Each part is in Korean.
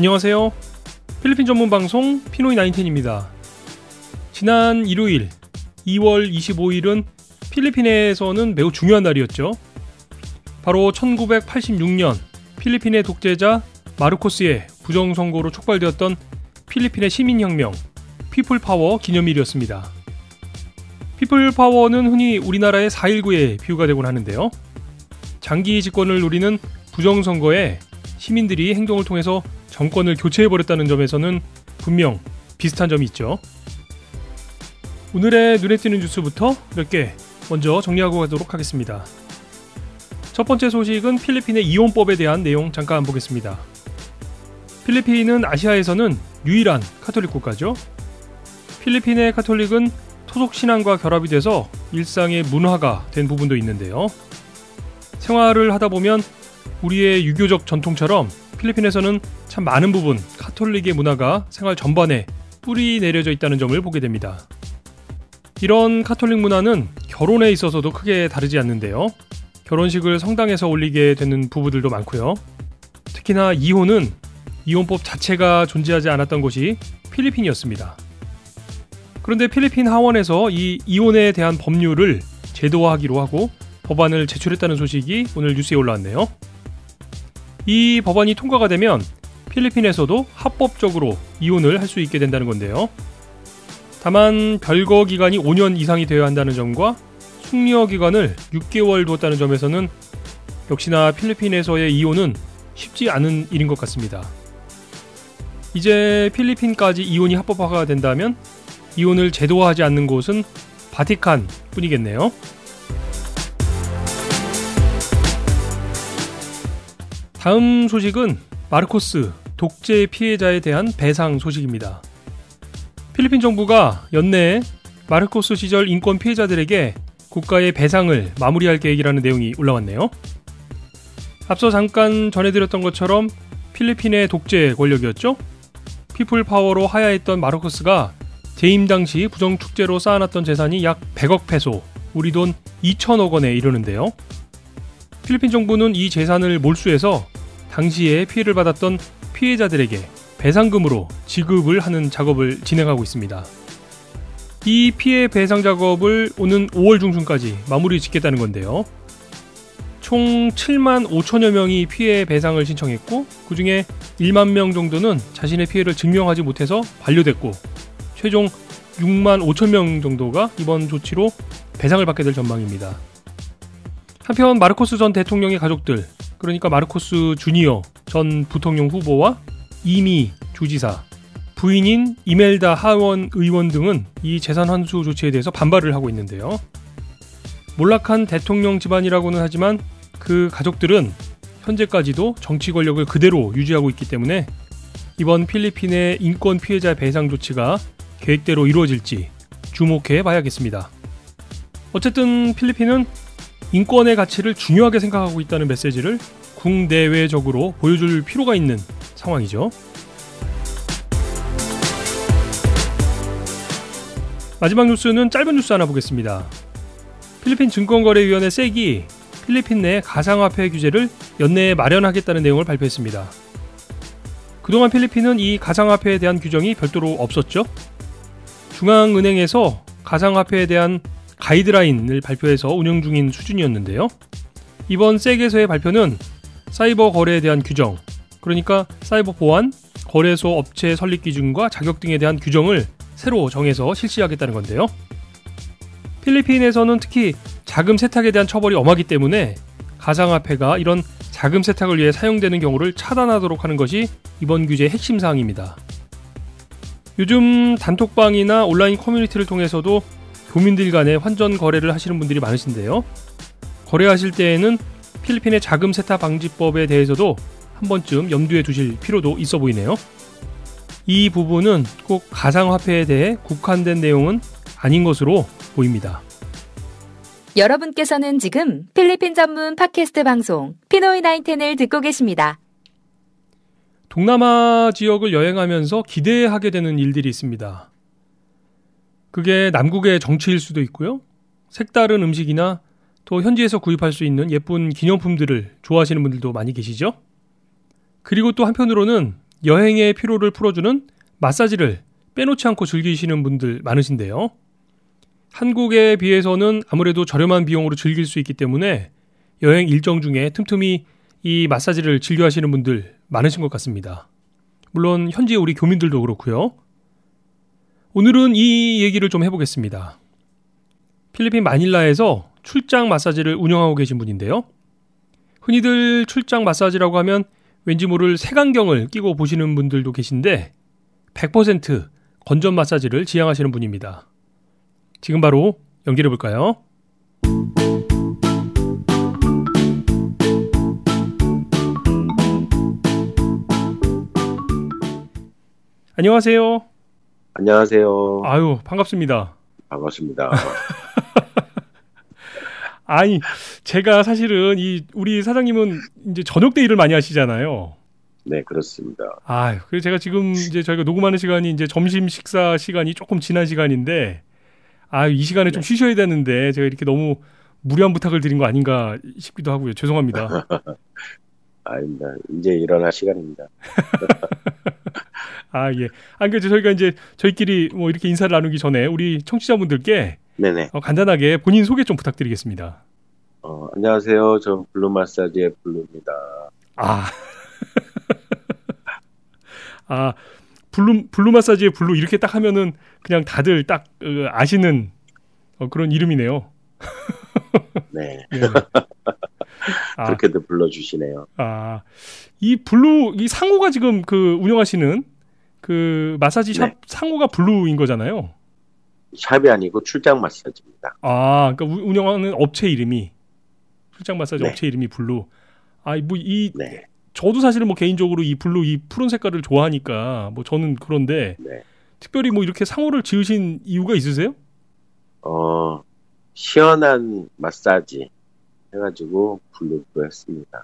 안녕하세요. 필리핀 전문 방송 피노이 19입니다. 지난 일요일 2월 25일은 필리핀에서는 매우 중요한 날이었죠. 바로 1986년 필리핀의 독재자 마르코스의 부정선거로 촉발되었던 필리핀의 시민혁명 피플파워 기념일이었습니다. 피플파워는 흔히 우리나라의 4.19에 비유가 되곤 하는데요. 장기 집권을 노리는 부정선거에 시민들이 행동을 통해서 정권을 교체해버렸다는 점에서는 분명 비슷한 점이 있죠. 오늘의 눈에 띄는 뉴스부터 몇 개 먼저 정리하고 가도록 하겠습니다. 첫 번째 소식은 필리핀의 이혼법에 대한 내용 잠깐 보겠습니다. 필리핀은 아시아에서는 유일한 카톨릭 국가죠. 필리핀의 카톨릭은 토속 신앙과 결합이 돼서 일상의 문화가 된 부분도 있는데요. 생활을 하다 보면 우리의 유교적 전통처럼 필리핀에서는 참 많은 부분 카톨릭의 문화가 생활 전반에 뿌리 내려져 있다는 점을 보게 됩니다. 이런 카톨릭 문화는 결혼에 있어서도 크게 다르지 않는데요. 결혼식을 성당에서 올리게 되는 부부들도 많고요. 특히나 이혼은 이혼법 자체가 존재하지 않았던 곳이 필리핀이었습니다. 그런데 필리핀 하원에서 이 이혼에 대한 법률을 제도화하기로 하고 법안을 제출했다는 소식이 오늘 뉴스에 올라왔네요. 이 법안이 통과가 되면 필리핀에서도 합법적으로 이혼을 할 수 있게 된다는 건데요. 다만 별거 기간이 5년 이상이 되어야 한다는 점과 숙려 기간을 6개월 두었다는 점에서는 역시나 필리핀에서의 이혼은 쉽지 않은 일인 것 같습니다. 이제 필리핀까지 이혼이 합법화가 된다면 이혼을 제도화하지 않는 곳은 바티칸 뿐이겠네요. 다음 소식은 마르코스 독재 피해자에 대한 배상 소식입니다. 필리핀 정부가 연내에 마르코스 시절 인권 피해자들에게 국가의 배상을 마무리할 계획이라는 내용이 올라왔네요. 앞서 잠깐 전해드렸던 것처럼 필리핀의 독재 권력이었죠. 피플파워로 하야했던 마르코스가 재임 당시 부정축제로 쌓아놨던 재산이 약 100억 페소, 우리 돈 2천억 원에 이르는데요. 필리핀 정부는 이 재산을 몰수해서 당시에 피해를 받았던 피해자들에게 배상금으로 지급을 하는 작업을 진행하고 있습니다. 이 피해 배상 작업을 오는 5월 중순까지 마무리 짓겠다는 건데요. 총 7만 5천여 명이 피해 배상을 신청했고 그중에 1만 명 정도는 자신의 피해를 증명하지 못해서 반려됐고 최종 6만 5천 명 정도가 이번 조치로 배상을 받게 될 전망입니다. 한편 마르코스 전 대통령의 가족들, 그러니까 마르코스 주니어 전 부통령 후보와 이미 주지사, 부인인 이멜다 하원 의원 등은 이 재산 환수 조치에 대해서 반발을 하고 있는데요. 몰락한 대통령 집안이라고는 하지만 그 가족들은 현재까지도 정치 권력을 그대로 유지하고 있기 때문에 이번 필리핀의 인권 피해자 배상 조치가 계획대로 이루어질지 주목해 봐야겠습니다. 어쨌든 필리핀은 인권의 가치를 중요하게 생각하고 있다는 메시지를 국내외적으로 보여줄 필요가 있는 상황이죠. 마지막 뉴스는 짧은 뉴스 하나 보겠습니다. 필리핀 증권거래위원회 섹이 필리핀 내 가상화폐 규제를 연내에 마련하겠다는 내용을 발표했습니다. 그동안 필리핀은 이 가상화폐에 대한 규정이 별도로 없었죠. 중앙은행에서 가상화폐에 대한 가이드라인을 발표해서 운영 중인 수준이었는데요. 이번 섹에서의 발표는 사이버 거래에 대한 규정, 그러니까 사이버 보안, 거래소 업체 설립 기준과 자격 등에 대한 규정을 새로 정해서 실시하겠다는 건데요. 필리핀에서는 특히 자금 세탁에 대한 처벌이 엄하기 때문에 가상화폐가 이런 자금 세탁을 위해 사용되는 경우를 차단하도록 하는 것이 이번 규제의 핵심 사항입니다. 요즘 단톡방이나 온라인 커뮤니티를 통해서도 교민들 간에 환전 거래를 하시는 분들이 많으신데요. 거래하실 때에는 필리핀의 자금 세탁 방지법에 대해서도 한 번쯤 염두에 두실 필요도 있어 보이네요. 이 부분은 꼭 가상화폐에 대해 국한된 내용은 아닌 것으로 보입니다. 여러분께서는 지금 필리핀 전문 팟캐스트 방송 피노이 19을 듣고 계십니다. 동남아 지역을 여행하면서 기대하게 되는 일들이 있습니다. 그게 남국의 정치일 수도 있고요. 색다른 음식이나 또 현지에서 구입할 수 있는 예쁜 기념품들을 좋아하시는 분들도 많이 계시죠? 그리고 또 한편으로는 여행의 피로를 풀어주는 마사지를 빼놓지 않고 즐기시는 분들 많으신데요. 한국에 비해서는 아무래도 저렴한 비용으로 즐길 수 있기 때문에 여행 일정 중에 틈틈이 이 마사지를 즐겨 하시는 분들 많으신 것 같습니다. 물론 현지의 우리 교민들도 그렇고요. 오늘은 이 얘기를 좀 해보겠습니다. 필리핀 마닐라에서 출장 마사지를 운영하고 계신 분인데요. 흔히들 출장 마사지라고 하면 왠지 모를 색안경을 끼고 보시는 분들도 계신데 100% 건전 마사지를 지향하시는 분입니다. 지금 바로 연결해 볼까요? 안녕하세요. 안녕하세요. 아유, 반갑습니다. 반갑습니다. 아니, 제가 사실은 우리 사장님은 이제 저녁 때 일을 많이 하시잖아요. 네, 그렇습니다. 아유, 그래서 제가 지금 이제 저희가 녹음하는 시간이 이제 점심 식사 시간이 조금 지난 시간인데, 이 시간에 좀 쉬셔야 되는데, 제가 이렇게 너무 무리한 부탁을 드린 거 아닌가 싶기도 하고요. 죄송합니다. 아닙니다. 이제 일어날 시간입니다. 예. 그래서 저희가 이제 저희끼리 뭐 이렇게 인사를 나누기 전에 우리 청취자분들께 네네. 간단하게 본인 소개 좀 부탁드리겠습니다. 안녕하세요. 저 블루 마사지의 블루입니다. 블루 마사지의 블루 이렇게 딱 하면은 그냥 다들 딱 아시는 그런 이름이네요. 네. 그렇게도 불러주시네요. 이 블루, 이 상호가 지금 그 운영하시는 그 마사지 샵 네. 상호가 블루인 거잖아요. 샵이 아니고 출장 마사지입니다. 그러니까 운영하는 업체 이름이 출장 마사지 네. 업체 이름이 블루. 네. 저도 사실은 뭐 개인적으로 이 블루 이 푸른 색깔을 좋아하니까 뭐 저는 그런데 네. 특별히 뭐 이렇게 상호를 지으신 이유가 있으세요? 시원한 마사지 해가지고 블루로 했습니다.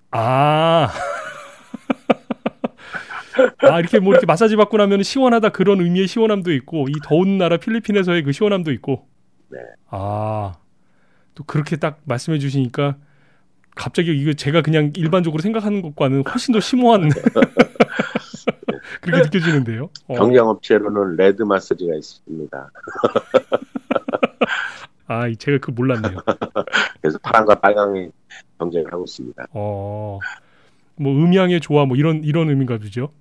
이렇게 뭐 이렇게 마사지 받고 나면 시원하다 그런 의미의 시원함도 있고 이 더운 나라 필리핀에서의 그 시원함도 있고. 네. 또 그렇게 딱 말씀해 주시니까 갑자기 이거 제가 그냥 일반적으로 생각하는 것과는 훨씬 더 심오한 그렇게 느껴지는데요. 경쟁업체로는 레드 마사지가 있습니다. 제가 그거 몰랐네요. 그래서 파란과 빨강이 경쟁을 하고 있습니다. 뭐 음향의 조화 뭐 이런 의미인가 보죠.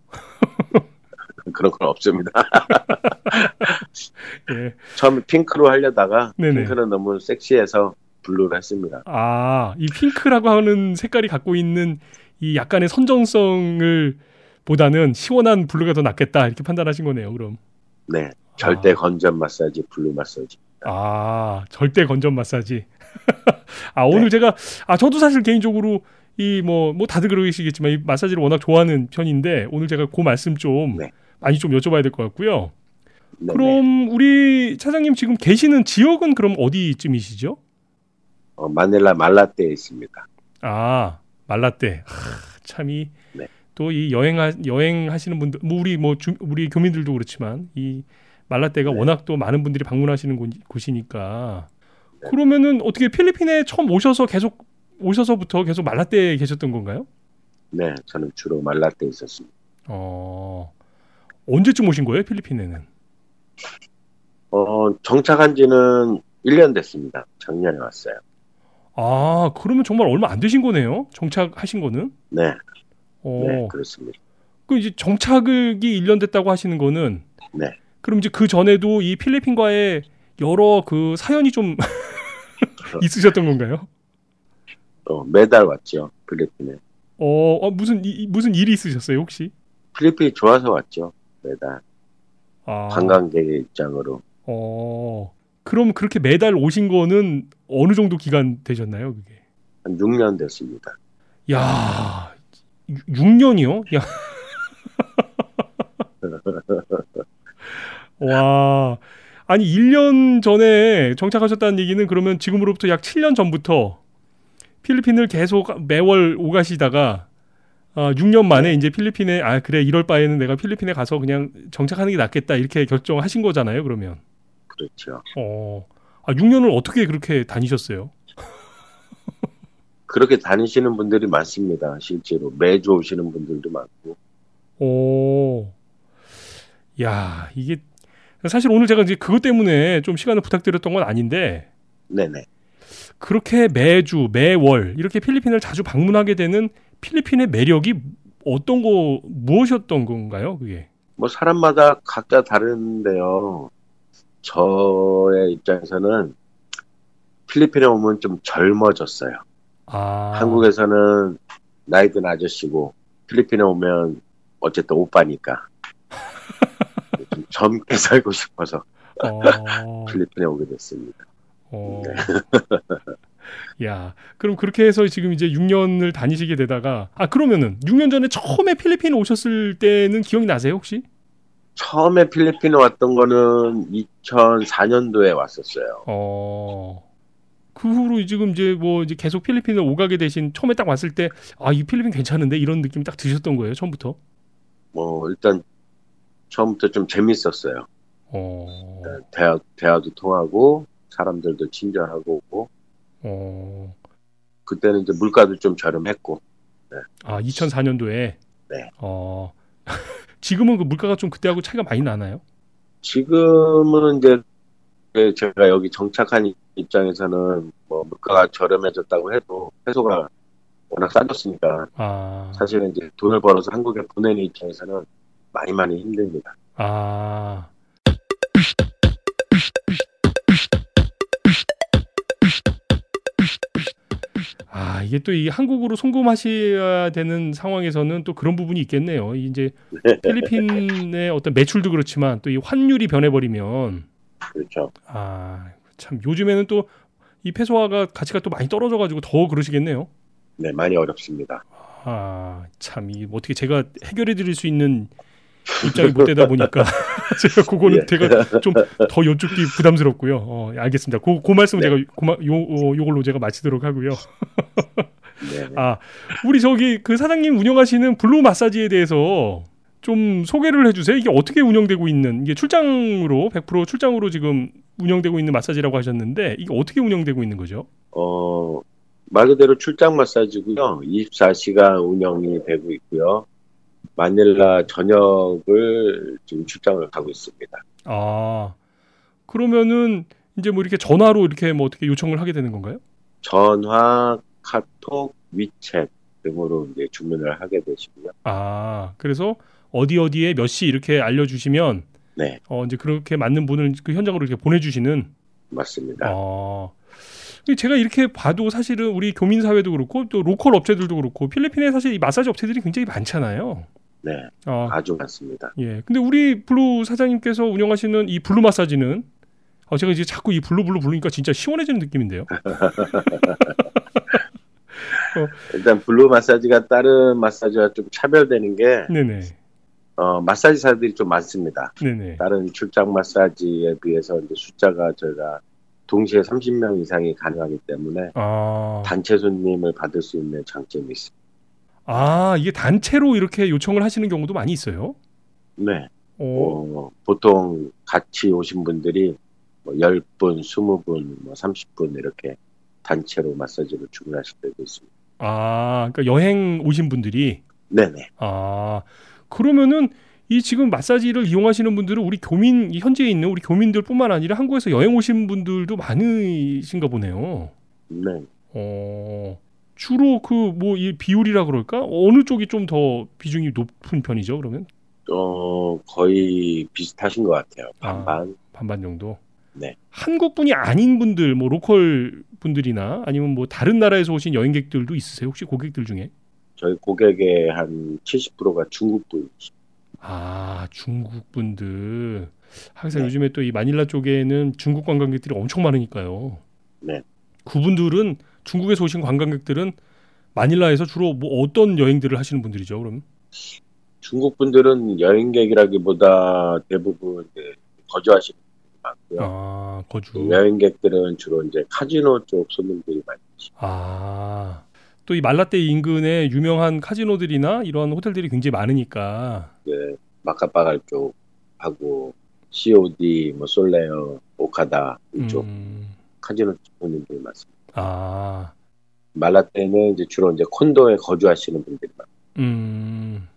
그런 건 없습니다. 예. 처음에 핑크로 하려다가 네네. 핑크는 너무 섹시해서 블루로 했습니다. 이 핑크라고 하는 색깔이 갖고 있는 이 약간의 선정성을 보다는 시원한 블루가 더 낫겠다 이렇게 판단하신 거네요. 그럼. 네. 절대 건전 마사지 블루 마사지. 절대 건전 마사지. 오늘 네. 제가 저도 사실 개인적으로 이 뭐 다들 그러시겠지만 이 마사지를 워낙 좋아하는 편인데 오늘 제가 그 말씀 좀 네. 많이 좀 여쭤봐야 될 것 같고요. 네네. 그럼 우리 차장님 지금 계시는 지역은 그럼 어디쯤이시죠? 마닐라 말라떼에 있습니다. 말라떼. 참이 네. 또 이 여행하시는 분들 우리 교민들도 그렇지만 이 말라떼가 네. 워낙 또 많은 분들이 방문하시는 곳이니까 네. 그러면은 어떻게 필리핀에 처음 오셔서부터 계속 말라떼에 계셨던 건가요? 네, 저는 주로 말라떼에 있었습니다. 언제쯤 오신 거예요, 필리핀에는? 정착한 지는 1년 됐습니다. 작년에 왔어요. 그러면 정말 얼마 안 되신 거네요? 정착하신 거는? 네. 네, 그렇습니다. 그 이제 정착이 1년 됐다고 하시는 거는 네. 그럼 이제 그 전에도 이 필리핀과의 여러 그 사연이 좀 있으셨던 건가요? 매달 왔죠, 필리핀에. 무슨 일이 있으셨어요, 혹시? 필리핀이 좋아서 왔죠, 매달. 관광객의 입장으로. 그럼 그렇게 매달 오신 거는 어느 정도 기간 되셨나요, 그게? 한 6년 됐습니다. 야, 6년이요? 야. 와. 아니 1년 전에 정착하셨다는 얘기는 그러면 지금으로부터 약 7년 전부터 필리핀을 계속 매월 오가시다가 6년 만에 이제 필리핀에 그래 이럴 바에는 내가 필리핀에 가서 그냥 정착하는 게 낫겠다 이렇게 결정하신 거잖아요, 그러면. 그렇죠. 6년을 어떻게 그렇게 다니셨어요? 그렇게 다니시는 분들이 많습니다. 실제로 매주 오시는 분들도 많고. 오, 야, 이게 사실 오늘 제가 이제 그것 때문에 좀 시간을 부탁드렸던 건 아닌데, 네네. 그렇게 매주, 매월 이렇게 필리핀을 자주 방문하게 되는 필리핀의 매력이 무엇이었던 건가요, 그게? 뭐 사람마다 각자 다른데요. 저의 입장에서는 필리핀에 오면 좀 젊어졌어요. 아, 한국에서는 나이 든 아저씨고 필리핀에 오면 어쨌든 오빠니까 좀 젊게 살고 싶어서 필리핀에 오게 됐습니다. 네. 야, 그럼 그렇게 해서 지금 이제 6년을 다니시게 되다가, 그러면은 6년 전에 처음에 필리핀 오셨을 때는 기억이 나세요, 혹시? 처음에 필리핀에 왔던 거는 2004년도에 왔었어요. 그 후로 지금 이제 뭐 이제 계속 필리핀을 오가게 되신 처음에 딱 왔을 때, 이 필리핀 괜찮은데 이런 느낌이 딱 드셨던 거예요, 처음부터? 뭐 일단 처음부터 좀 재밌었어요. 대화도 통하고 사람들도 친절하고 그때는 이제 물가도 좀 저렴했고. 네. 2004년도에. 네. 지금은 그 물가가 좀 그때하고 차이가 많이 나나요? 지금은 이제 제가 여기 정착한 입장에서는 뭐 물가가 저렴해졌다고 해도 peso가 워낙 싸졌으니까 사실은 이제 돈을 벌어서 한국에 보내는 입장에서는 많이 힘듭니다. 이게 또 이 한국으로 송금하셔야 되는 상황에서는 또 그런 부분이 있겠네요. 이제 필리핀의 어떤 매출도 그렇지만 또 이 환율이 변해버리면. 그렇죠. 참 요즘에는 또 이 페소화가 가치가 또 많이 떨어져가지고 더 그러시겠네요. 네, 많이 어렵습니다. 참 이 어떻게 제가 해결해드릴 수 있는 입장이 못 되다 보니까 제가 그거는 제가 좀 더 여쭙기 부담스럽고요. 알겠습니다. 그 말씀은 제가 요걸로 제가 마치도록 하고요. 우리 저기 그 사장님 운영하시는 블루 마사지에 대해서 좀 소개를 해주세요. 이게 어떻게 운영되고 있는, 이게 100% 출장으로 지금 운영되고 있는 마사지라고 하셨는데 이게 어떻게 운영되고 있는 거죠? 말 그대로 출장 마사지고요. 24시간 운영이 되고 있고요. 마닐라 전역을 지금 출장을 가고 있습니다. 그러면은 이제 뭐 이렇게 전화로 이렇게 뭐 어떻게 요청을 하게 되는 건가요? 전화, 카톡, 위챗 등으로 이제 주문을 하게 되시고요. 그래서 어디에 몇 시 이렇게 알려주시면 네. 이제 그렇게 맞는 분을 그 현장으로 이렇게 보내주시는. 맞습니다. 제가 이렇게 봐도 사실은 우리 교민 사회도 그렇고 또 로컬 업체들도 그렇고 필리핀에 사실 이 마사지 업체들이 굉장히 많잖아요. 네, 아주 많습니다. 예, 근데 우리 블루 사장님께서 운영하시는 이 블루 마사지는 제가 이제 자꾸 이 블루 부르니까 진짜 시원해지는 느낌인데요. 일단 블루 마사지가 다른 마사지와 좀 차별되는 게, 네네. 마사지사들이 좀 많습니다. 네네. 다른 출장 마사지에 비해서 이제 숫자가 저희가 동시에 30명 이상이 가능하기 때문에 단체 손님을 받을 수 있는 장점이 있습니다. 이게 단체로 이렇게 요청을 하시는 경우도 많이 있어요? 네. 보통 같이 오신 분들이 뭐 10분, 20분, 뭐 30분 이렇게 단체로 마사지를 주문하실 때도 있습니다. 그러니까 여행 오신 분들이? 네네. 그러면은 이 지금 마사지를 이용하시는 분들은 우리 교민, 현지에 있는 우리 교민들뿐만 아니라 한국에서 여행 오신 분들도 많으신가 보네요. 네. 주로 그 뭐 이 비율이라 그럴까? 어느 쪽이 좀 더 비중이 높은 편이죠, 그러면? 거의 비슷하신 것 같아요. 반반 정도? 네. 한국 분이 아닌 분들, 뭐 로컬 분들이나 아니면 뭐 다른 나라에서 오신 여행객들도 있으세요? 혹시 고객들 중에? 저희 고객의 한 70%가 중국 분이십니다. 중국 분들. 항상 네. 요즘에 또 이 마닐라 쪽에는 중국 관광객들이 엄청 많으니까요. 네. 그분들은, 중국에서 오신 관광객들은 마닐라에서 주로 뭐 어떤 여행들을 하시는 분들이죠, 그럼? 중국 분들은 여행객이라기보다 대부분 이제 거주하시는 분들이 많고요. 거주. 여행객들은 주로 이제 카지노 쪽 손님들이 많이 계시고. 또 이 말라떼 인근에 유명한 카지노들이나 이런 호텔들이 굉장히 많으니까. 네, 마카빠갈 쪽하고 COD, 뭐 솔레어, 오카다 이쪽 카지노 손님들이 많습니다. 말라떼는 이제 주로 이제 콘도에 거주하시는 분들이 많습니다.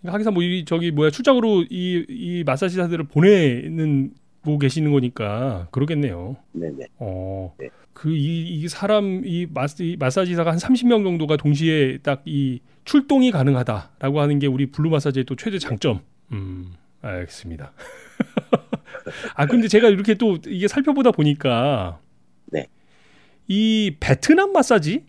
하기사 뭐 저기 뭐야 출장으로 이 마사지사들을 보내고 계시는 거니까 그러겠네요. 네네. 네. 이 사람 이 마사지사가 한 30명 정도가 동시에 딱 이 출동이 가능하다라고 하는 게 우리 블루 마사지의 또 최대 장점. 알겠습니다. 근데 제가 이렇게 또 이게 살펴보다 보니까 네. 이 베트남 마사지,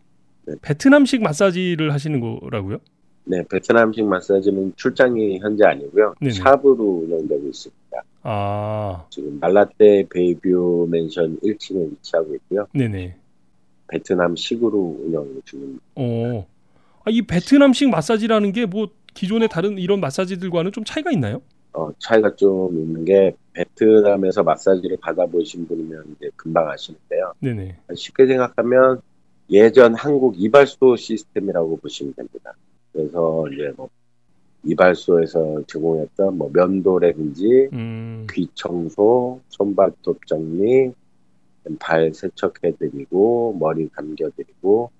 네. 베트남식 마사지를 하시는 거라고요? 네, 베트남식 마사지는 출장이 현재 아니고요. 네네. 샵으로 운영되고 있습니다. 지금 말라떼 베이뷰 맨션 1층에 위치하고 있고요. 네네. 베트남식으로 운영 중입니다. 이 베트남식 마사지라는 게 뭐 기존의 다른 이런 마사지들과는 좀 차이가 있나요? 차이가 좀 있는 게 베트남에서 마사지를 받아보신 분이면 이제 금방 아시는데요. 네네. 쉽게 생각하면 예전 한국 이발소 시스템이라고 보시면 됩니다. 그래서 이제 뭐 이발소에서 제공했던 뭐 면도라든지 귀 청소, 손발톱 정리, 발 세척해드리고 머리 감겨드리고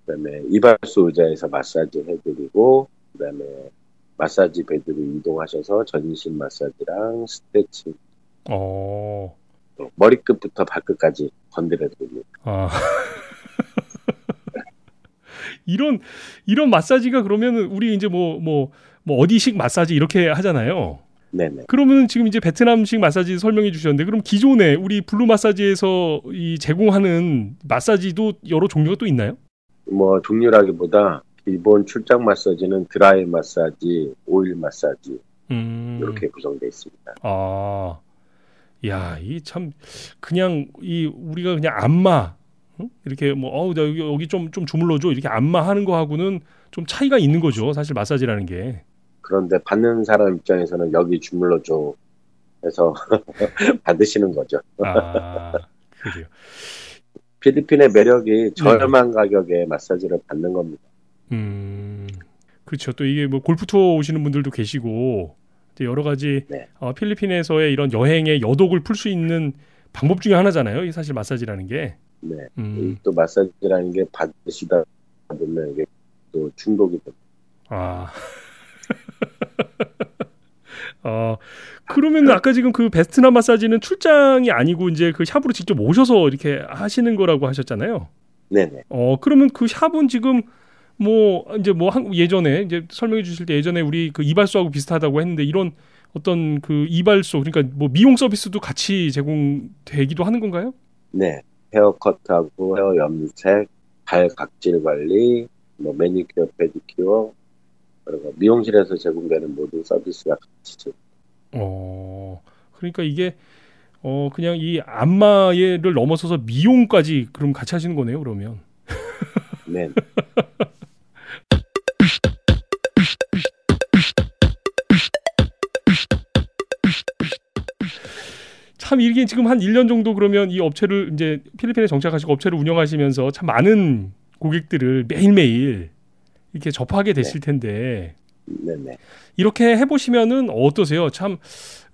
그다음에 이발소 의자에서 마사지 해드리고 그다음에 마사지 베드로 이동하셔서 전신 마사지랑 스트레칭 머리끝부터 발끝까지 건드려드립니다. 이런 마사지가 그러면은 우리 이제 뭐 어디식 마사지 이렇게 하잖아요. 네네. 그러면 지금 이제 베트남식 마사지 설명해 주셨는데 그럼 기존에 우리 블루 마사지에서 이 제공하는 마사지도 여러 종류가 또 있나요? 뭐 종류라기보다 기본 출장 마사지는 드라이 마사지, 오일 마사지 이렇게 구성되어 있습니다. 야, 이 참 그냥 우리가 그냥 안마 이렇게 뭐 나 여기 좀 주물러줘 이렇게 안마하는 거하고는 좀 차이가 있는 거죠. 사실 마사지라는 게. 그런데 받는 사람 입장에서는 여기 주물러줘 해서 받으시는 거죠. 그래요. 필리핀의 매력이 저렴한 가격에 마사지를 받는 겁니다. 그렇죠. 또 이게 뭐 골프 투어 오시는 분들도 계시고 여러 가지 필리핀에서의 이런 여행의 여독을 풀 수 있는 방법 중에 하나잖아요. 이 사실 마사지라는 게. 네. 또 마사지라는 게 받으시다 보면 이게 또 중독이 됩니다. 그러면 아까 지금 그 베트남 마사지는 출장이 아니고 이제 그 샵으로 직접 오셔서 이렇게 하시는 거라고 하셨잖아요. 네네. 그러면 그 샵은 지금 예전에 이제 설명해 주실 때 예전에 우리 그 이발소하고 비슷하다고 했는데 이런 어떤 그 이발소 그러니까 뭐 미용 서비스도 같이 제공되기도 하는 건가요? 네. 헤어컷하고 헤어 염색, 발 각질 관리, 뭐 매니큐어, 페디큐어 그리고 미용실에서 제공되는 모든 서비스가 같이 제공. 그러니까 이게 그냥 이 안마를 넘어서서 미용까지 그럼 같이 하시는 거네요, 그러면. 네. 참 이게 지금 한 1년 정도 그러면 이 업체를 이제 필리핀에 정착하시고 업체를 운영하시면서 참 많은 고객들을 매일매일 이렇게 접하게 되실 텐데 네네. 이렇게 해보시면은 어떠세요? 참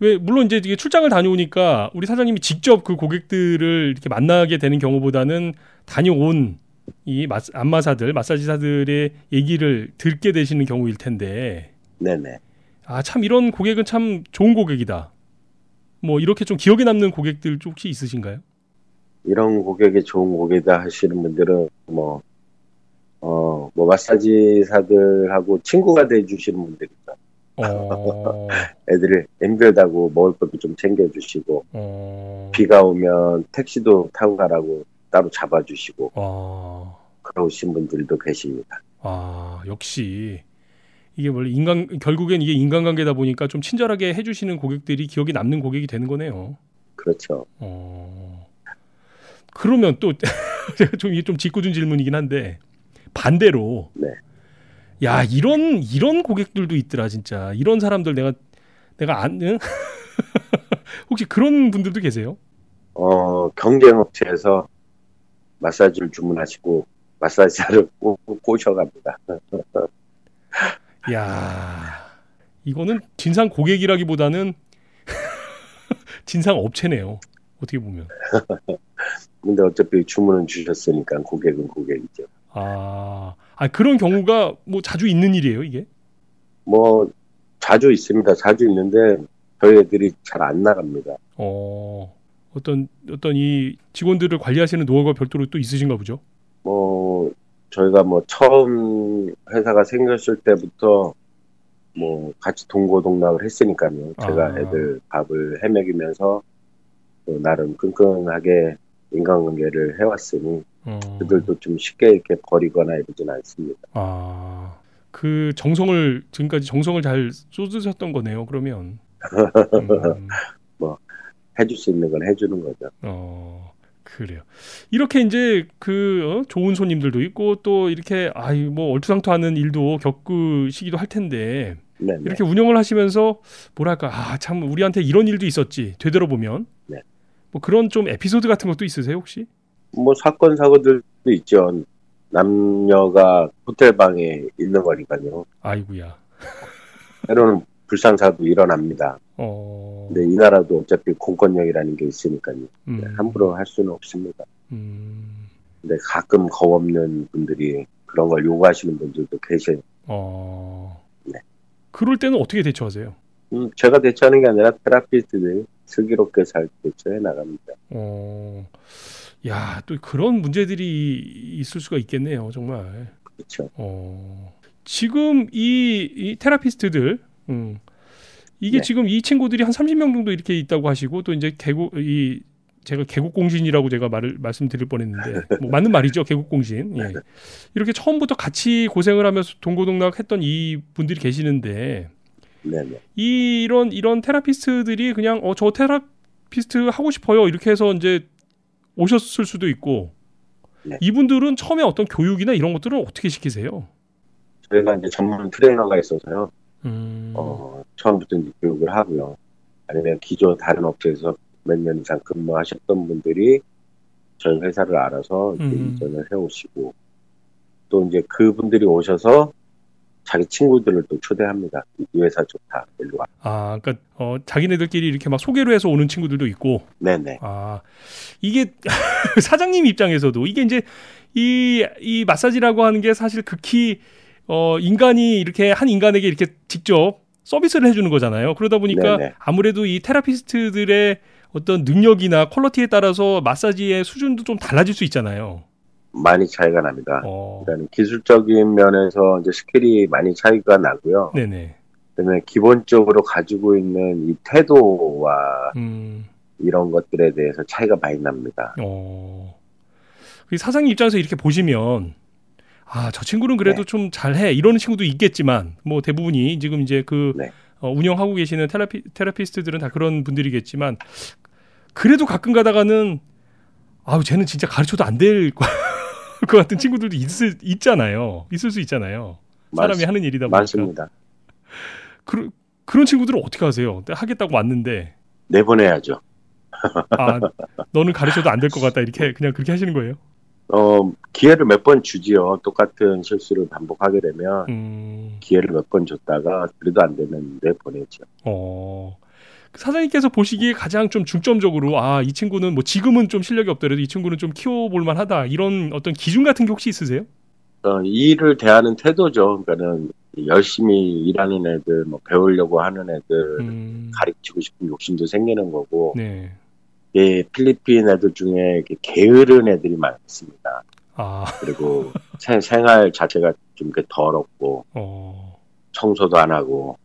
왜 물론 이제 이게 출장을 다녀오니까 우리 사장님이 직접 그 고객들을 이렇게 만나게 되는 경우보다는 다녀온 이 안마사들, 마사지사들의 얘기를 듣게 되시는 경우일 텐데. 네네. 참 이런 고객은 참 좋은 고객이다. 뭐 이렇게 좀 기억에 남는 고객들 혹시 있으신가요? 이런 고객이 좋은 고객이다 하시는 분들은 뭐 마사지사들하고 친구가 돼주시는 분들 있죠. 애들이 힘들다고 먹을 것도 좀 챙겨주시고 비가 오면 택시도 타고 가라고 따로 잡아주시고 그러신 분들도 계십니다. 역시 이게 원래 결국엔 이게 인간관계다 보니까 좀 친절하게 해주시는 고객들이 기억에 남는 고객이 되는 거네요. 그렇죠. 그러면 또 이게 좀 짓궂은 질문이긴 한데 반대로 네. 야 이런 고객들도 있더라 진짜 이런 사람들 내가 아는 혹시 그런 분들도 계세요? 경쟁업체에서 마사지를 주문하시고 마사지사를 꼬셔갑니다. 야 이거는 진상 고객이라기보다는 진상 업체네요. 어떻게 보면. 근데 어차피 주문은 주셨으니까 고객은 고객이죠. 그런 경우가 뭐 자주 있는 일이에요, 이게? 뭐 자주 있습니다. 자주 있는데 저희 애들이 잘 안 나갑니다. 어떤 이 직원들을 관리하시는 노하우가 별도로 또 있으신가 보죠? 저희가 처음 회사가 생겼을 때부터 같이 동고동락을 했으니까요. 제가 애들 밥을 해먹이면서 나름 끈끈하게 인간관계를 해왔으니 그들도 좀 쉽게 이렇게 버리거나 이러진 않습니다. 그 지금까지 정성을 잘 쏟으셨던 거네요. 그러면 해줄 수 있는 건 해주는 거죠. 그래요. 이렇게 이제 좋은 손님들도 있고 또 이렇게 얼토당토하는 일도 겪으시기도 할 텐데 네네. 이렇게 운영을 하시면서 뭐랄까 참 우리한테 이런 일도 있었지 되돌아보면 네. 그런 좀 에피소드 같은 것도 있으세요 혹시? 사건 사고들도 있죠. 남녀가 호텔 방에 있는 거니까요. 아이고야. 때로는 불상사도 일어납니다. 근데 이 나라도 어차피 공권력이라는 게 있으니까요. 함부로 할 수는 없습니다. 근데 가끔 겁없는 분들이 그런 걸 요구하시는 분들도 계세요. 네. 그럴 때는 어떻게 대처하세요? 제가 대처하는 게 아니라 테라피스트들이 슬기롭게 잘 대처해 나갑니다. 야, 또 그런 문제들이 있을 수가 있겠네요, 정말. 그렇죠. 지금 이 테라피스트들, 이게 네. 지금 이 친구들이 한 30명 정도 이렇게 있다고 하시고 또 이제 제가 개국공신이라고 제가 말씀드릴 뻔했는데 맞는 말이죠, 개국공신. 예. 이렇게 처음부터 같이 고생을 하면서 동고동락했던 이 분들이 계시는데, 네네. 이런 테라피스트들이 그냥 저 테라피스트 하고 싶어요 이렇게 해서 이제 오셨을 수도 있고 네. 이분들은 처음에 어떤 교육이나 이런 것들은 어떻게 시키세요? 저희가 이제 전문 트레이너가 있어서요. 처음부터 이제 교육을 하고요. 아니면 기존 다른 업체에서 몇 년 이상 근무하셨던 분들이 저희 회사를 알아서 이전을 해오시고 또 이제 그분들이 오셔서 자기 친구들을 또 초대합니다. 이 회사 좋다. 일로 와. 그러니까 자기네들끼리 이렇게 막 소개로 해서 오는 친구들도 있고. 네네. 이게 사장님 입장에서도 이게 이제 이 마사지라고 하는 게 사실 극히 인간이 이렇게 한 인간에게 이렇게 직접 서비스를 해주는 거잖아요. 그러다 보니까 네네. 아무래도 이 테라피스트들의 어떤 능력이나 퀄리티에 따라서 마사지의 수준도 좀 달라질 수 있잖아요. 많이 차이가 납니다. 일단 기술적인 면에서 이제 스킬이 많이 차이가 나고요. 네네. 그다음에 기본적으로 가지고 있는 이 태도와 이런 것들에 대해서 차이가 많이 납니다. 사장님 입장에서 이렇게 보시면 저 친구는 그래도 네. 좀 잘해 이러는 친구도 있겠지만 대부분이 지금 이제 네. 운영하고 계시는 테라피스트들은 다 그런 분들이겠지만 그래도 가끔 가다가는 쟤는 진짜 가르쳐도 안 될 것 같은 친구들도 있잖아요. 있을 수 있잖아요. 사람이 하는 일이다 보니까. 많습니다. 그런 친구들은 어떻게 하세요? 하겠다고 왔는데. 내보내야죠. 너는 가르쳐도 안 될 것 같다. 이렇게 그냥 그렇게 하시는 거예요? 기회를 몇 번 주지요. 똑같은 실수를 반복하게 되면 기회를 몇 번 줬다가 그래도 안 되면 내보내죠. 사장님께서 보시기에 가장 좀 중점적으로 이 친구는 지금은 좀 실력이 없더라도 이 친구는 좀 키워볼 만하다 이런 어떤 기준 같은 게 혹시 있으세요? 이 일을 대하는 태도죠. 그러니까는 열심히 일하는 애들, 배우려고 하는 애들, 가르치고 싶은 욕심도 생기는 거고. 네. 필리핀 애들 중에 게으른 애들이 많습니다. 그리고 생활 자체가 좀 더럽고 청소도 안 하고.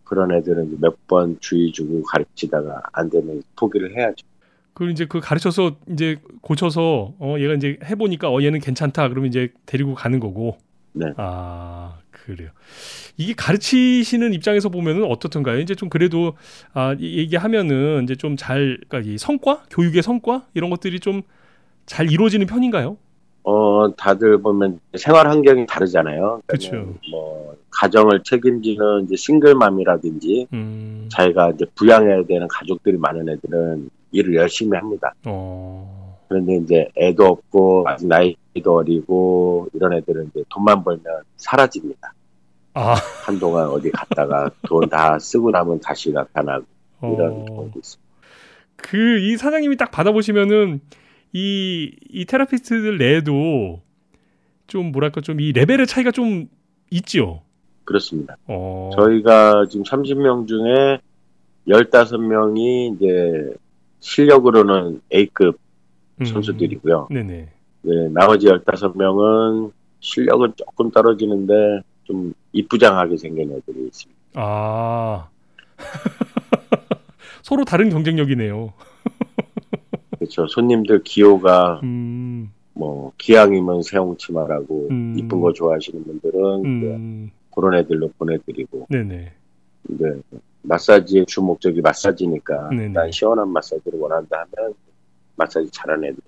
그런 애들은 몇 번 주의 주고 가르치다가 안 되면 포기를 해야죠. 그리고 이제 가르쳐서 이제 고쳐서 얘가 이제 해보니까 얘는 괜찮다 그러면 이제 데리고 가는 거고. 네. 그래요. 이게 가르치시는 입장에서 보면은 어떻던가요? 이제 좀 그래도 얘기하면은 이제 좀 그러니까 이 성과, 교육의 성과 이런 것들이 좀 잘 이루어지는 편인가요? 다들 보면 생활 환경이 다르잖아요. 그렇죠. 가정을 책임지는 이제 싱글맘이라든지 자기가 이제 부양해야 되는 가족들이 많은 애들은 일을 열심히 합니다. 그런데 이제 애도 없고 아직 나이도 어리고 이런 애들은 이제 돈만 벌면 사라집니다. 한동안 어디 갔다가 돈 다 쓰고 나면 다시 나타나고 이런 경우도 있습니다. 이 사장님이 딱 받아보시면은 이 테라피스트들 내에도 좀 뭐랄까 좀 이 레벨의 차이가 좀 있지요. 그렇습니다. 저희가 지금 30명 중에 15명이 이제 실력으로는 A급 선수들이고요. 네네. 네, 나머지 15명은 실력은 조금 떨어지는데 좀 이쁘장하게 생긴 애들이 있습니다. 아. 서로 다른 경쟁력이네요. 그렇죠. 손님들 기호가 뭐 기왕이면 새홍치마라고 이쁜 거 좋아하시는 분들은 그런 애들로 보내드리고. 네네. 근데 마사지의 주 목적이 마사지니까 네네. 난 시원한 마사지를 원한다 하면 마사지 잘하는 애들.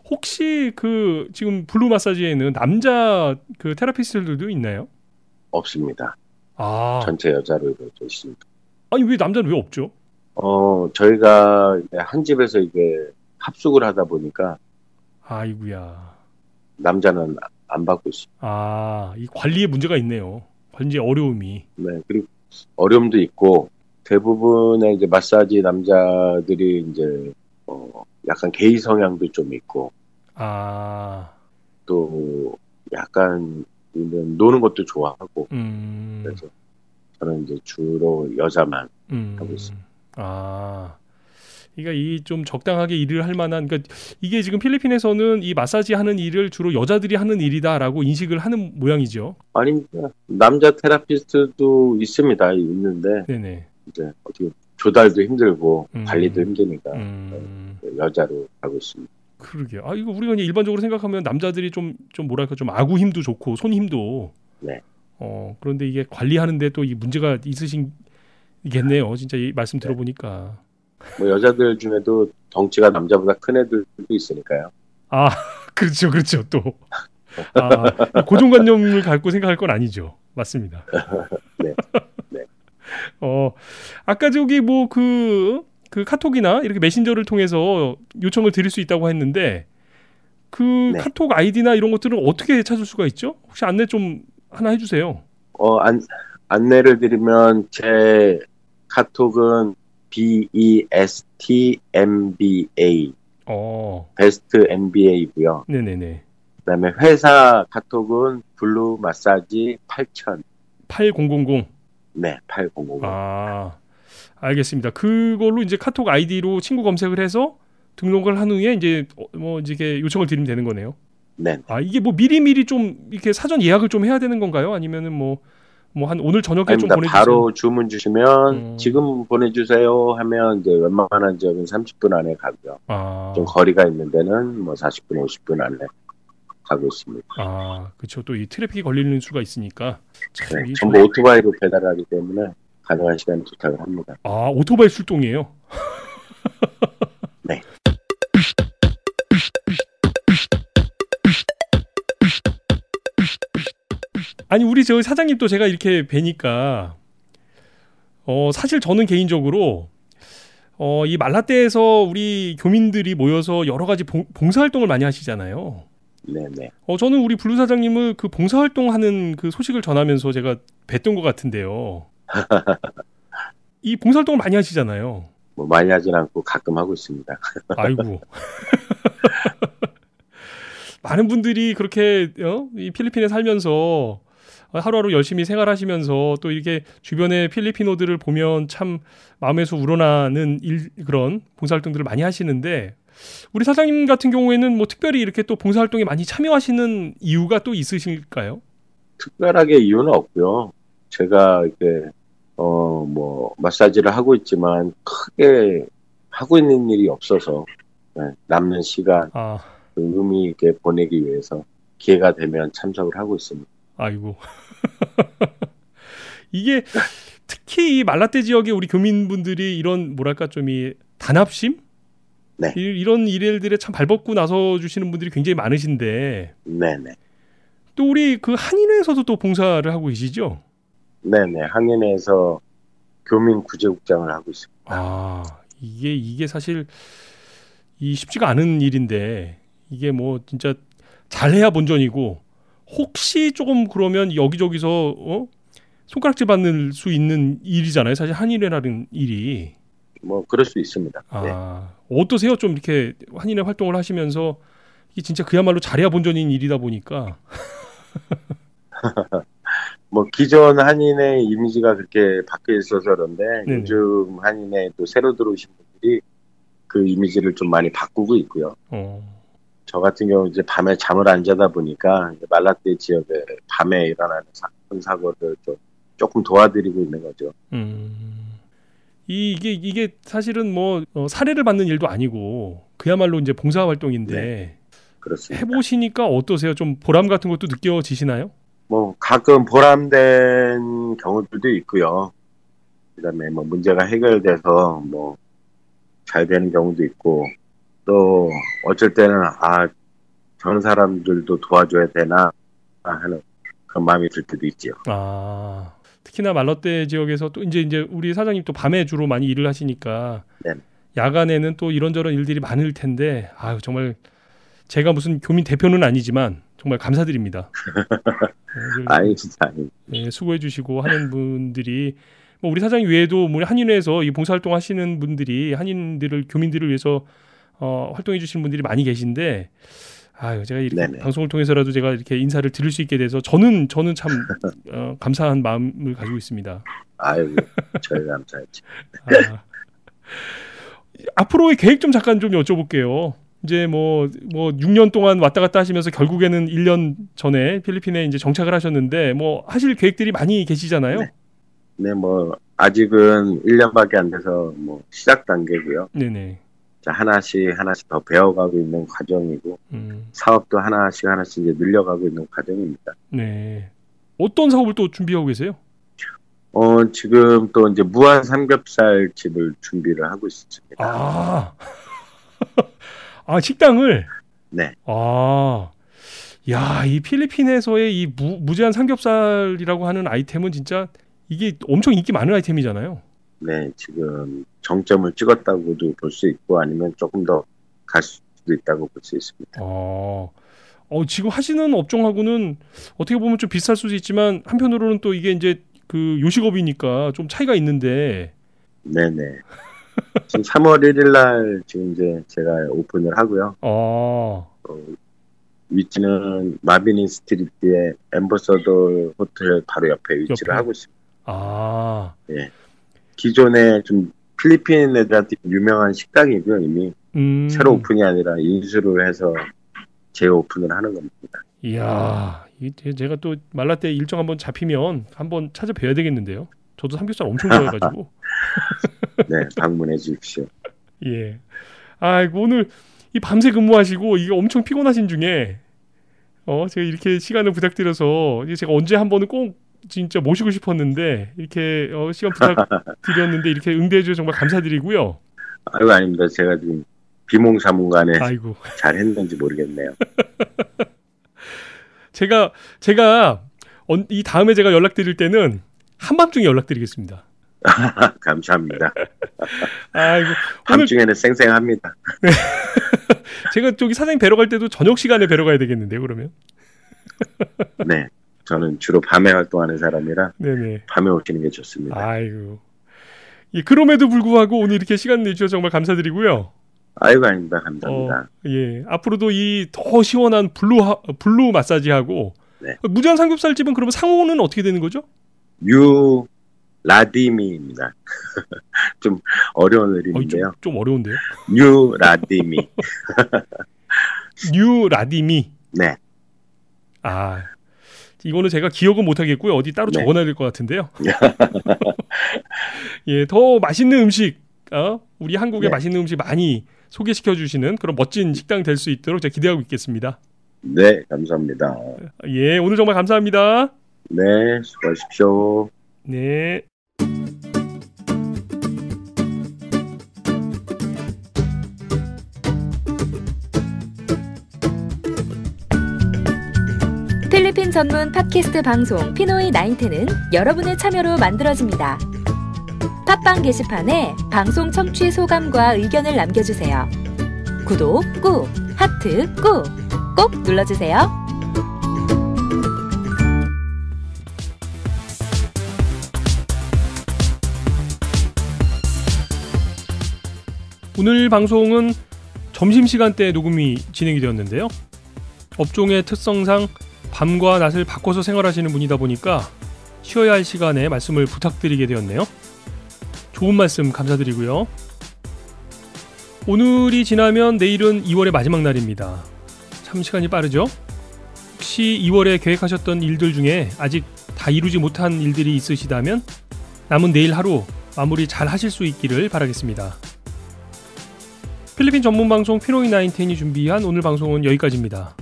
혹시 그 지금 블루 마사지에는 남자 그 테라피스트들도 있나요? 없습니다. 아. 전체 여자로 이루어져 있습니다. 아니 왜 남자는 왜 없죠? 저희가 이제 한 집에서 이게 합숙을 하다 보니까 아이고야. 남자는 안 받고 있습니다. 아, 이 관리에 문제가 있네요. 관리의 어려움이. 네, 그리고 어려움도 있고 대부분의 이제 마사지 남자들이 이제 약간 게이 성향도 좀 있고. 아. 또 약간 노는 것도 좋아하고. 그래서 저는 이제 주로 여자만 하고 있습니다. 아, 그러니까 이 좀 적당하게 일을 할 만한, 그러니까 이게 지금 필리핀에서는 이 마사지 하는 일을 주로 여자들이 하는 일이다라고 인식을 하는 모양이죠. 아닙니다. 남자 테라피스트도 있는데, 네네. 이제 어떻게 조달도 힘들고 관리도 힘드니까 여자로 하고 있습니다. 그러게요. 아, 이거 우리가 그냥 일반적으로 생각하면 남자들이 좀 뭐랄까 좀 아구 힘도 좋고 손 힘도. 네. 그런데 이게 관리하는데 또 이 문제가 있으시겠네요. 진짜 이 말씀 들어보니까. 뭐 여자들 중에도 덩치가 남자보다 큰 애들도 있으니까요. 아, 그렇죠. 또. 아, 고정관념을 갖고 생각할 건 아니죠. 맞습니다. 네. 네. 아까 저기 뭐 그 카톡이나 이렇게 메신저를 통해서 요청을 드릴 수 있다고 했는데 그 네. 카톡 아이디나 이런 것들은 어떻게 찾을 수가 있죠? 혹시 안내 좀 하나 해주세요. 안내를 드리면 제 카톡은 BESTMBA 베스트 MBA고요. 네네네. 그다음에 회사 카톡은 블루 마사지 8000 8000. 네, 8000. 아, 알겠습니다. 그걸로 이제 카톡 아이디로 친구 검색을 해서 등록을 한 후에 이제 이게 요청을 드리면 되는 거네요. 네. 아, 이게 뭐 미리 좀 이렇게 사전 예약을 좀 해야 되는 건가요? 아니면은 뭐 한 오늘 저녁에 아닙니다. 좀 보내주세요. 바로 주문 주시면 지금 보내주세요 하면 이제 웬만한 지역은 30분 안에 가고요. 좀 거리가 있는 데는 뭐 40분, 50분 안에 가고 있습니다. 아, 그렇죠. 또 이 트래픽이 걸리는 수가 있으니까. 참, 네, 전부 오토바이로 배달하기 때문에 가능한 시간에 도착을 합니다. 아, 오토바이 출동이에요? 네. 아니 우리 저 사장님 또 제가 이렇게 뵈니까 사실 저는 개인적으로 이 말라떼에서 우리 교민들이 모여서 여러 가지 봉사활동을 많이 하시잖아요. 네네. 저는 우리 블루 사장님을 그 봉사활동하는 그 소식을 전하면서 제가 뵀던 것 같은데요. 이 봉사활동을 많이 하시잖아요. 뭐 많이 하진 않고 가끔 하고 있습니다. 아이고. 많은 분들이 그렇게 이 필리핀에 살면서 하루하루 열심히 생활하시면서 또 이렇게 주변의 필리핀어들을 보면 참 마음에서 우러나는 그런 봉사활동들을 많이 하시는데 우리 사장님 같은 경우에는 뭐 특별히 이렇게 또 봉사활동에 많이 참여하시는 이유가 또 있으실까요? 특별하게 이유는 없고요. 제가 이렇게 뭐 마사지를 하고 있지만 크게 하고 있는 일이 없어서 남는 시간 의미 있게 보내기 위해서 기회가 되면 참석을 하고 있습니다. 아이고. 이게 특히 이 말라떼 지역의 우리 교민분들이 이런 뭐랄까 좀 이 단합심? 네. 이런 일들에 참 발벗고 나서 주시는 분들이 굉장히 많으신데. 네네. 또 우리 그 한인회에서도 또 봉사를 하고 계시죠? 네네. 한인회에서 교민 구제국장을 하고 있습니다. 아, 이게 사실 쉽지가 않은 일인데 이게 뭐 진짜 잘해야 본전이고 혹시 조금 그러면 여기저기서 손가락질 받는 수 있는 일이잖아요. 사실 한인회라는 일이. 뭐 그럴 수 있습니다. 네. 어떠세요? 좀 이렇게 한인회 활동을 하시면서 이게 진짜 그야말로 잘해야 본전인 일이다 보니까. 뭐 기존 한인의 이미지가 그렇게 바뀌어 있어서 그런데 네네. 요즘 한인에 또 새로 들어오신 분들이 그 이미지를 좀 많이 바꾸고 있고요. 저 같은 경우 이제 밤에 잠을 안 자다 보니까 말라떼 지역에 밤에 일어나는 사고를 좀 조금 도와드리고 있는 거죠. 이게 사실은 뭐 사례를 받는 일도 아니고 그야말로 이제 봉사 활동인데 네, 그렇습니다. 해보시니까 어떠세요? 좀 보람 같은 것도 느껴지시나요? 뭐 가끔 보람된 경우들도 있고요. 그다음에 뭐 문제가 해결돼서 뭐 잘 되는 경우도 있고 또 어쩔 때는 저런 사람들도 도와줘야 되나 하는 그런 마음이 들 때도 있지요. 특히나 말라떼 지역에서 또 이제 우리 사장님 또 밤에 주로 많이 일을 하시니까 네. 야간에는 또 이런저런 일들이 많을 텐데 정말 제가 무슨 교민 대표는 아니지만 정말 감사드립니다. 진짜. 네, 수고해 주시고 하는 분들이 뭐 우리 사장님 외에도 뭐 한인회에서 이 봉사활동 하시는 분들이 한인들을 교민들을 위해서 활동해 주시는 분들이 많이 계신데 제가 이렇게 네네. 방송을 통해서라도 제가 이렇게 인사를 드릴 수 있게 돼서 저는 참 감사한 마음을 가지고 있습니다. 저희가 감사했죠. 앞으로의 계획 좀 잠깐 좀 여쭤볼게요. 이제 뭐 6년 동안 왔다 갔다 하시면서 결국에는 1년 전에 필리핀에 이제 정착을 하셨는데 뭐 하실 계획들이 많이 계시잖아요. 네, 뭐 아직은 1년밖에 안 돼서 뭐 시작 단계고요. 네네. 하나씩 더 배워가고 있는 과정이고 사업도 하나씩 이제 늘려가고 있는 과정입니다. 네. 어떤 사업을 또 준비하고 계세요? 지금 또 이제 무한 삼겹살 집을 준비를 하고 있습니다. 식당을? 네. 이 필리핀에서의 이 무제한 삼겹살이라고 하는 아이템은 진짜 이게 엄청 인기 많은 아이템이잖아요. 네, 지금 정점을 찍었다고도 볼 수 있고 아니면 조금 더 갈 수도 있다고 볼 수 있습니다. 지금 하시는 업종하고는 어떻게 보면 좀 비슷할 수도 있지만 한편으로는 또 이게 이제 그 요식업이니까 좀 차이가 있는데. 네네. 지금 3월 1일 날 지금 이제 제가 오픈을 하고요. 위치는 마비니 스트리트의 엠버서더 호텔 바로 옆에 위치를 하고 있습니다. 예. 기존에 좀 필리핀 애들한테 유명한 식당이고요. 이미 새로 오픈이 아니라 인수를 해서 재오픈을 하는 겁니다. 이야, 제가 또 말라떼 일정 한번 잡히면 한번 찾아뵈야 되겠는데요. 저도 삼겹살 엄청 좋아해가지고. 네, 방문해 주십시오. 예. 오늘 이 밤새 근무하시고 이게 엄청 피곤하신 중에 제가 이렇게 시간을 부탁드려서 제가 언제 한번은 꼭 진짜 모시고 싶었는데 이렇게 시간 부탁드렸는데 이렇게 응대해 주셔서 정말 감사드리고요. 아닙니다. 제가 지금 비몽사몽간에 잘 했는지 모르겠네요. 제가 이 다음에 제가 연락드릴 때는 한밤중에 연락드리겠습니다. 감사합니다. 밤중에는 쌩쌩합니다. 네. 제가 저기 사장님 뵈러 갈 때도 저녁 시간에 뵈러 가야 되겠는데요, 그러면? 네. 저는 주로 밤에 활동하는 사람이라 네네. 밤에 오시는 게 좋습니다. 그럼에도 불구하고 오늘 이렇게 시간 내주셔서 정말 감사드리고요. 아닙니다. 감사합니다. 앞으로도 이 더 시원한 블루 마사지하고 무제한 삼겹살집은 그러면 상호는 어떻게 되는 거죠? 라디미입니다. 좀 어려운 이름인데요. 좀 어려운데요? 뉴라디미. 뉴라디미. 네. 이거는 제가 기억은 못하겠고요. 어디 따로 적어놔야 될 것 같은데요. 더 맛있는 음식, 우리 한국의 맛있는 음식 많이 소개시켜 주시는 그런 멋진 식당 될 수 있도록 제가 기대하고 있겠습니다. 네, 감사합니다. 오늘 정말 감사합니다. 네, 수고하십시오. 네. 필리핀 전문 팟캐스트 방송 피노이 910은 여러분의 참여로 만들어집니다. 팟빵 게시판에 방송 청취 소감과 의견을 남겨주세요. 구독 꾹, 하트 꾹, 꼭 눌러주세요. 오늘 방송은 점심시간대 녹음이 진행이 되었는데요. 업종의 특성상 밤과 낮을 바꿔서 생활하시는 분이다 보니까 쉬어야 할 시간에 말씀을 부탁드리게 되었네요. 좋은 말씀 감사드리고요. 오늘이 지나면 내일은 2월의 마지막 날입니다. 참 시간이 빠르죠? 혹시 2월에 계획하셨던 일들 중에 아직 다 이루지 못한 일들이 있으시다면 남은 내일 하루 마무리 잘 하실 수 있기를 바라겠습니다. 필리핀 전문 방송 피노이 나인텐이 준비한 오늘 방송은 여기까지입니다.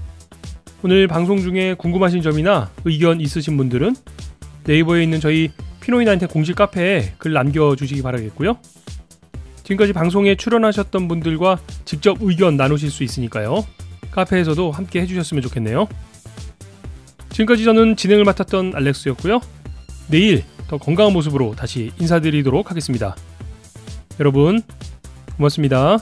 오늘 방송 중에 궁금하신 점이나 의견 있으신 분들은 네이버에 있는 저희 피노이 나인텐 공식 카페에 글 남겨주시기 바라겠고요. 지금까지 방송에 출연하셨던 분들과 직접 의견 나누실 수 있으니까요. 카페에서도 함께 해주셨으면 좋겠네요. 지금까지 저는 진행을 맡았던 알렉스였고요. 내일 더 건강한 모습으로 다시 인사드리도록 하겠습니다. 여러분 고맙습니다.